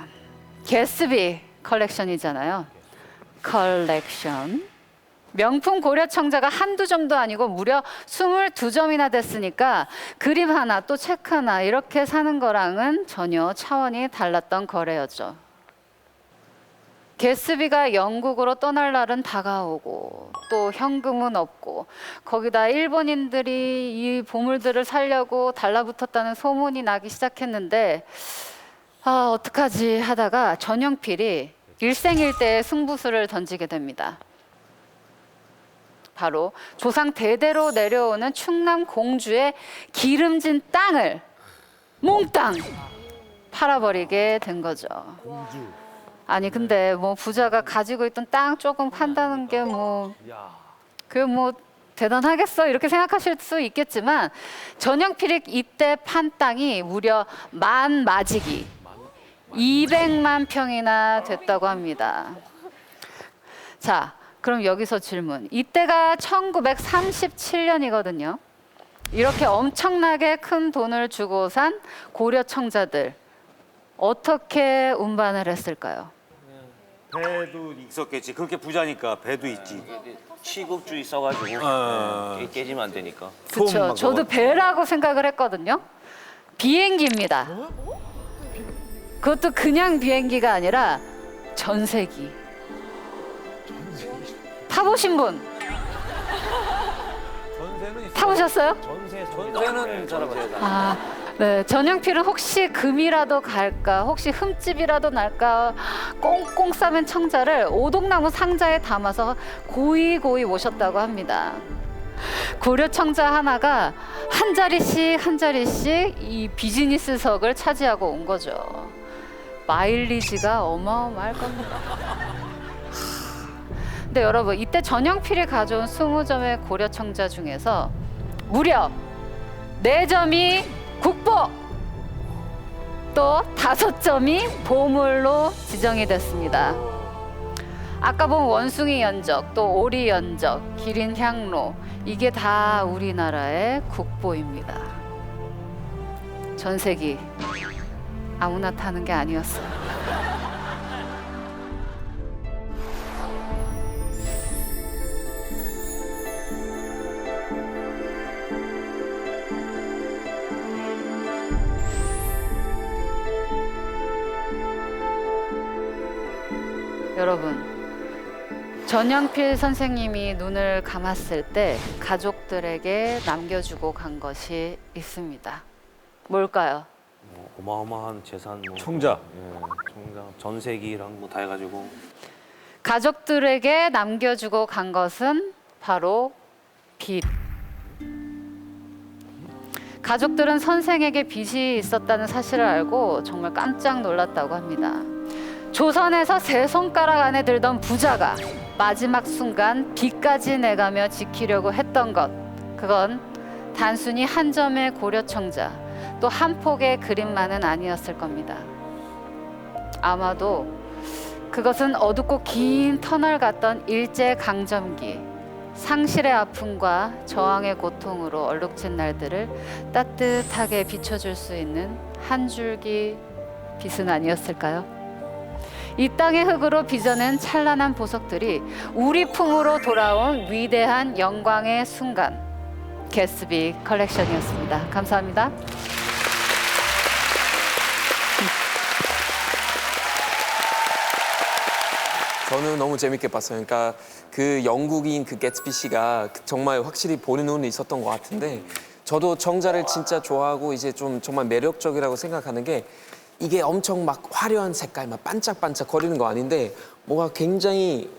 개스비 컬렉션이잖아요. 컬렉션. 명품 고려 청자가 한두 점도 아니고 무려 22점이나 됐으니까 그림 하나 또 책 하나 이렇게 사는 거랑은 전혀 차원이 달랐던 거래였죠. 개스비가 영국으로 떠날 날은 다가오고 또 현금은 없고 거기다 일본인들이 이 보물들을 살려고 달라붙었다는 소문이 나기 시작했는데 아 어떡하지 하다가 전영필이 일생일대의 승부수를 던지게 됩니다. 바로 조상 대대로 내려오는 충남 공주의 기름진 땅을 몽땅 팔아버리게 된 거죠. 아니 근데 뭐 부자가 가지고 있던 땅 조금 판다는 게 뭐 그게 뭐 대단하겠어 이렇게 생각하실 수 있겠지만 전영필이 이때 판 땅이 무려 만 마지기 200만 평이나 됐다고 합니다. 자, 그럼 여기서 질문. 이때가 1937년이거든요. 이렇게 엄청나게 큰 돈을 주고 산 고려 청자들 어떻게 운반을 했을까요? 배도 있었겠지. 그렇게 부자니까 배도 있지. 취급주의 써가지고 깨지면 안 되니까. 그렇죠. 저도 배라고 생각을 했거든요. 비행기입니다. 그것도 그냥 비행기가 아니라 전세기. 타보신 분? 타보셨어요? 전세는 사람한테. 아, 네. 전영필은 혹시 금이라도 갈까, 혹시 흠집이라도 날까, 꽁꽁 싸맨 청자를 오동나무 상자에 담아서 고이고이 모셨다고 합니다. 고려 청자 하나가 한 자리씩 한 자리씩 이 비즈니스석을 차지하고 온 거죠. 마일리지가 어마어마할 겁니다. 근데 여러분 이때 전영필이 가져온 20점의 고려 청자 중에서 무려 4점이 국보, 또 5점이 보물로 지정이 됐습니다. 아까 본 원숭이 연적, 또 오리 연적, 기린 향로 이게 다 우리나라의 국보입니다. 전세기 아무나 타는 게 아니었어요. 여러분, 전영필 선생님이 눈을 감았을 때 가족들에게 남겨주고 간 것이 있습니다. 뭘까요? 뭐 어마어마한 재산. 뭐, 청자. 청자, 전세기랑 뭐 다 해가지고. 가족들에게 남겨주고 간 것은 바로 빚. 가족들은 선생에게 빚이 있었다는 사실을 알고 정말 깜짝 놀랐다고 합니다. 조선에서 세 손가락 안에 들던 부자가 마지막 순간 빚까지 내가며 지키려고 했던 것, 그건 단순히 한 점의 고려 청자, 또 한 폭의 그림만은 아니었을 겁니다. 아마도 그것은 어둡고 긴 터널 같던 일제강점기, 상실의 아픔과 저항의 고통으로 얼룩진 날들을 따뜻하게 비춰줄 수 있는 한 줄기 빛은 아니었을까요? 이 땅의 흙으로 빚어낸 찬란한 보석들이 우리 품으로 돌아온 위대한 영광의 순간. 개스비 컬렉션이었습니다. 감사합니다. 저는 너무 재밌게 봤어요. 그러니까 그 영국인 그 개츠비 씨가 정말 확실히 보는 눈이 있었던 것 같은데 저도 청자를 진짜 좋아하고 이제 좀 정말 매력적이라고 생각하는 게 이게 엄청 막 화려한 색깔, 막 반짝반짝 거리는 거 아닌데 뭐가 굉장히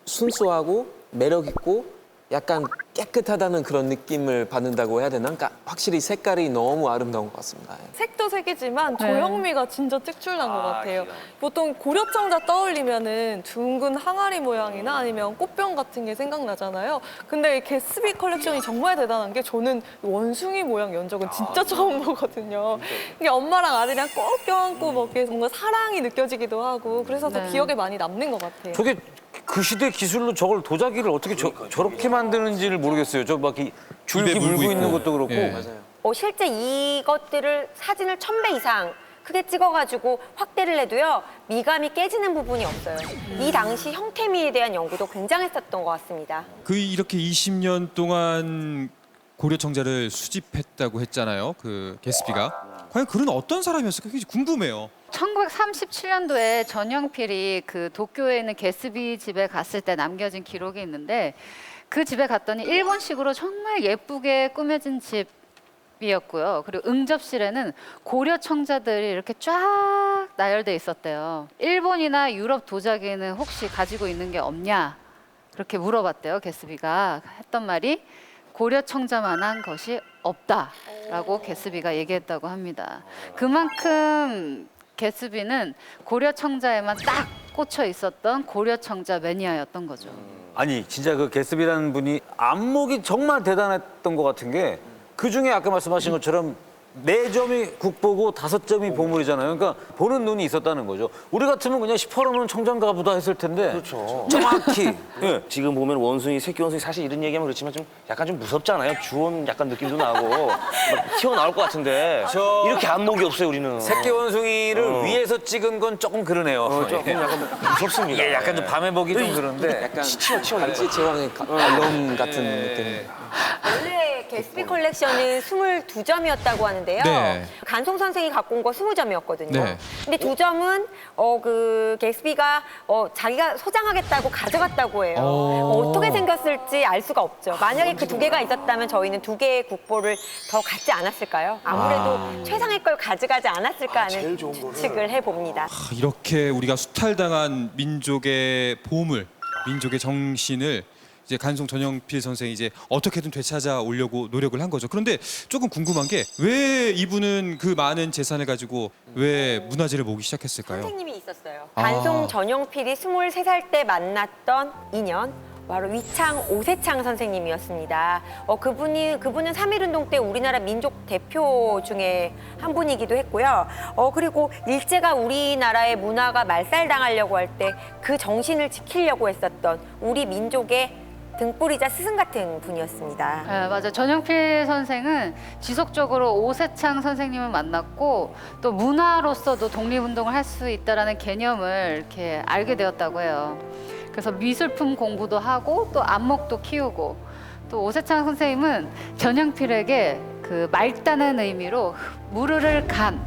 순수하고 매력 있고 약간 깨끗하다는 그런 느낌을 받는다고 해야 되나? 그러니까 확실히 색깔이 너무 아름다운 것 같습니다. 색도 색이지만 조형미가 진짜 특출난 것 같아요. 보통 고려청자 떠올리면은 둥근 항아리 모양이나 아니면 꽃병 같은 게 생각나잖아요. 근데 이 개스비 컬렉션이 정말 대단한 게 저는 원숭이 모양 연적은 진짜 처음 보거든요. 이게 엄마랑 아들이랑 꼭 껴안고 먹기에 뭔가 사랑이 느껴지기도 하고 그래서 더 기억에 많이 남는 것 같아요. 저게 그 시대 기술로 저걸 도자기를 어떻게 저렇게 만드는지를 모르겠어요. 저 막 줄기 물고 있는 것도 그렇고. 맞아요. 실제 이것들을 사진을 1000배 이상 크게 찍어가지고 확대를 해도요 미감이 깨지는 부분이 없어요. 이 당시 형태미에 대한 연구도 굉장했었던 것 같습니다. 그 이렇게 20년 동안 고려 청자를 수집했다고 했잖아요. 그 개스비가 과연 그는 어떤 사람이었을까 굉장히 궁금해요. 1937년도에 전영필이 그 도쿄에 있는 개스비 집에 갔을 때 남겨진 기록이 있는데 그 집에 갔더니 일본식으로 정말 예쁘게 꾸며진 집이었고요. 그리고 응접실에는 고려 청자들이 이렇게 쫙 나열돼 있었대요. 일본이나 유럽 도자기는 혹시 가지고 있는 게 없냐? 그렇게 물어봤대요. 개스비가 했던 말이 고려 청자만한 것이 없다라고 개스비가 얘기했다고 합니다. 그만큼 개스비는 고려 청자에만 딱 꽂혀 있었던 고려 청자 매니아였던 거죠. 아니 진짜 그 개스비라는 분이 안목이 정말 대단했던 것 같은 게 그중에 아까 말씀하신 것처럼 4점이 국보고 5점이 보물이잖아요. 그러니까 보는 눈이 있었다는 거죠. 우리 같으면 그냥 18원은 청장가 보다 했을 텐데 그렇죠. 정확히 예. 지금 보면 원숭이, 새끼 원숭이 사실 이런 얘기하면 그렇지만 좀 약간 좀 무섭잖아요. 주원 약간 느낌도 나고 막 튀어나올 것 같은데 이렇게 안목이 없어요 우리는. 새끼 원숭이를 위에서 찍은 건 조금 그러네요. 조금 약간 무섭습니다. 예, 약간 좀 밤에 보기 좀 그런데 약간 반지 제왕의 알럼 같은 느낌. 원래 개스비 컬렉션은 22점이었다고 하는데요. 네. 간송 선생이 갖고 온 거 20점이었거든요. 네. 근데 2점은 그 개스비가 자기가 소장하겠다고 가져갔다고 해요. 어떻게 생겼을지 알 수가 없죠. 만약에 그 2개가 있었다면 저희는 2개의 국보를 더 갖지 않았을까요? 아무래도 최상의 걸 가져가지 않았을까 하는 추측을 해봅니다. 이렇게 우리가 수탈당한 민족의 보물, 민족의 정신을 이제 간송 전영필 선생이 이제 어떻게든 되찾아 오려고 노력을 한 거죠. 그런데 조금 궁금한 게 왜 이분은 그 많은 재산을 가지고 왜 문화재를 모으기 시작했을까요? 선생님이 있었어요. 간송 전영필이 23살 때 만났던 인연. 바로 위창 오세창 선생님이었습니다. 그분은 3.1운동 때 우리나라 민족 대표 중에 한 분이기도 했고요. 그리고 일제가 우리나라의 문화가 말살당하려고 할 때 그 정신을 지키려고 했었던 우리 민족의 등불이자 스승 같은 분이었습니다. 네, 맞아요. 전영필 선생은 지속적으로 오세창 선생님을 만났고 또 문화로서도 독립운동을 할 수 있다는 개념을 이렇게 알게 되었다고 해요. 그래서 미술품 공부도 하고 또 안목도 키우고 또 오세창 선생님은 전영필에게 그 맑다는 의미로 무르를 간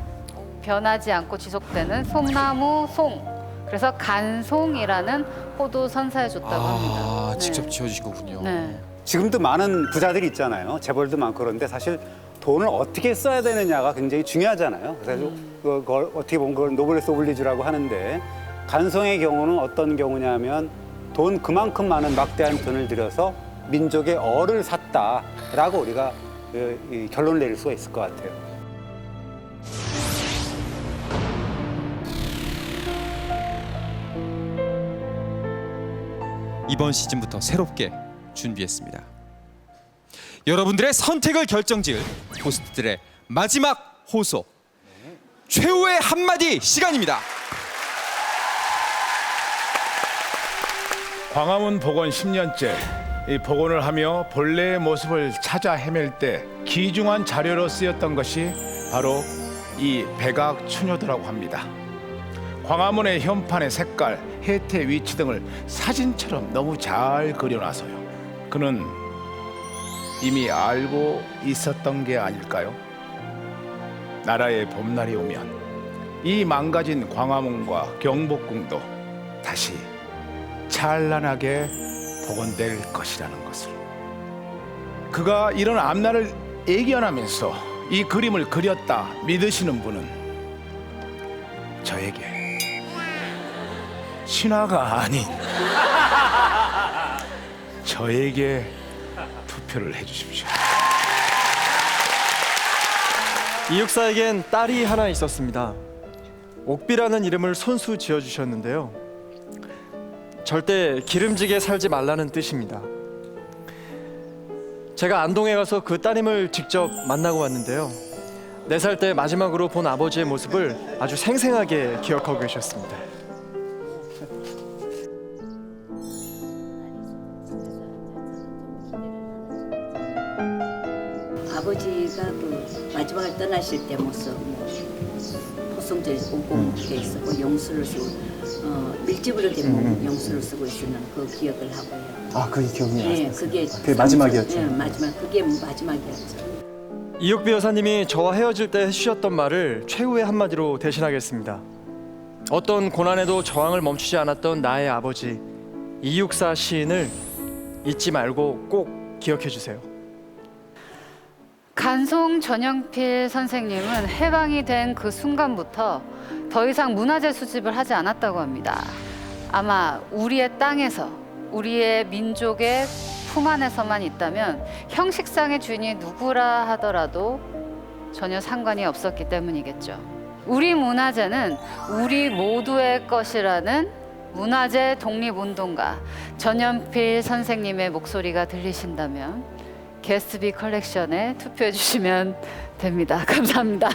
변하지 않고 지속되는 송나무 송 그래서 간송이라는 호도 선사해줬다고 합니다. 네. 직접 지어주신 거군요. 네. 지금도 많은 부자들이 있잖아요. 재벌도 많고 그런데 사실 돈을 어떻게 써야 되느냐가 굉장히 중요하잖아요. 그래서 그걸 어떻게 보면 그걸 노블레스 오블리주라고 하는데 간송의 경우는 어떤 경우냐면 돈 그만큼 많은 막대한 돈을 들여서 민족의 얼을 샀다라고 우리가 결론을 내릴 수가 있을 것 같아요. 이번 시즌부터 새롭게 준비했습니다. 여러분들의 선택을 결정지을 호스트들의 마지막 호소 최후의 한마디 시간입니다. 광화문 복원 10년째 이 복원을 하며 본래의 모습을 찾아 헤맬 때 귀중한 자료로 쓰였던 것이 바로 이 백악 추녀도라고 합니다. 광화문의 현판의 색깔, 해태 위치 등을 사진처럼 너무 잘 그려놔서요. 그는 이미 알고 있었던 게 아닐까요? 나라의 봄날이 오면 이 망가진 광화문과 경복궁도 다시 찬란하게 복원될 것이라는 것을. 그가 이런 앞날을 예견하면서 이 그림을 그렸다 믿으시는 분은 저에게 신화가 아닌 저에게 투표를 해주십시오. 이육사에겐 딸이 하나 있었습니다. 옥비라는 이름을 손수 지어주셨는데요. 절대 기름지게 살지 말라는 뜻입니다. 제가 안동에 가서 그 따님을 직접 만나고 왔는데요. 4살 때 마지막으로 본 아버지의 모습을 아주 생생하게 기억하고 계셨습니다. 아버지가 그 마지막에 떠나실 때 모습, 포송재 꼼꼼하게 쓰고 용수를 쓰고 밀집으로 된 용수를 쓰고 있는 그 기억을 하고요. 아, 그게 기억이 나요. 네, 그게 마지막이었죠. 네, 그게 마지막이었죠. 이옥배 여사님이 저와 헤어질 때 해주셨던 말을 최후의 한마디로 대신하겠습니다. 어떤 고난에도 저항을 멈추지 않았던 나의 아버지 이육사 시인을 잊지 말고 꼭 기억해 주세요. 간송 전영필 선생님은 해방이 된 그 순간부터 더 이상 문화재 수집을 하지 않았다고 합니다. 아마 우리의 땅에서, 우리의 민족의 품 안에서만 있다면 형식상의 주인이 누구라 하더라도 전혀 상관이 없었기 때문이겠죠. 우리 문화재는 우리 모두의 것이라는 문화재 독립운동가 전영필 선생님의 목소리가 들리신다면 게스비 컬렉션에 투표해 주시면 됩니다. 감사합니다.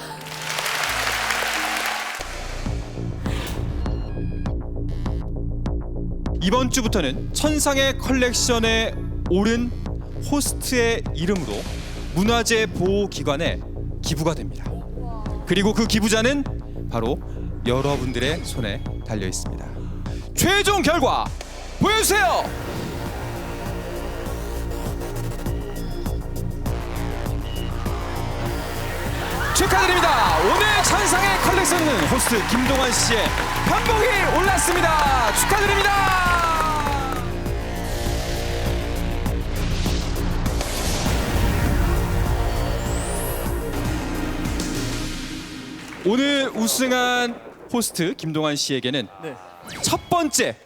이번 주부터는 천상의 컬렉션에 오른 호스트의 이름으로 문화재 보호기관에 기부가 됩니다. 그리고 그 기부자는 바로 여러분들의 손에 달려 있습니다. 최종 결과 보여주세요. 축하드립니다. 오늘 천상의 컬렉션은 호스트 김동완 씨의 편복이 올랐습니다. 축하드립니다. 오늘 우승한 호스트 김동완 씨에게는 첫 번째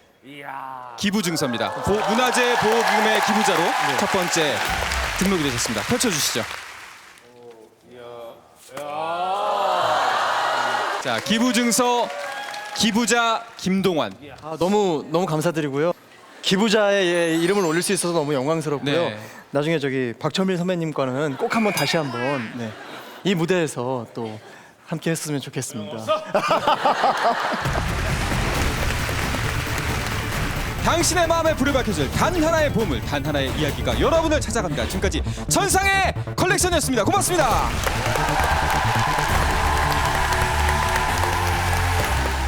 기부 증서입니다. 문화재 보호기금의 기부자로 첫 번째 등록이 되셨습니다. 펼쳐주시죠. 자, 기부 증서 기부자 김동완. 너무 감사드리고요. 기부자의 이름을 올릴 수 있어서 너무 영광스럽고요. 네. 나중에 저기 박철민 선배님과는 꼭 한번 다시 한번 이 무대에서 또 함께 했으면 좋겠습니다. 당신의 마음에 불을 밝혀줄 단 하나의 보물, 단 하나의 이야기가 여러분을 찾아갑니다. 지금까지 천상의 컬렉션이었습니다. 고맙습니다.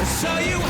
So you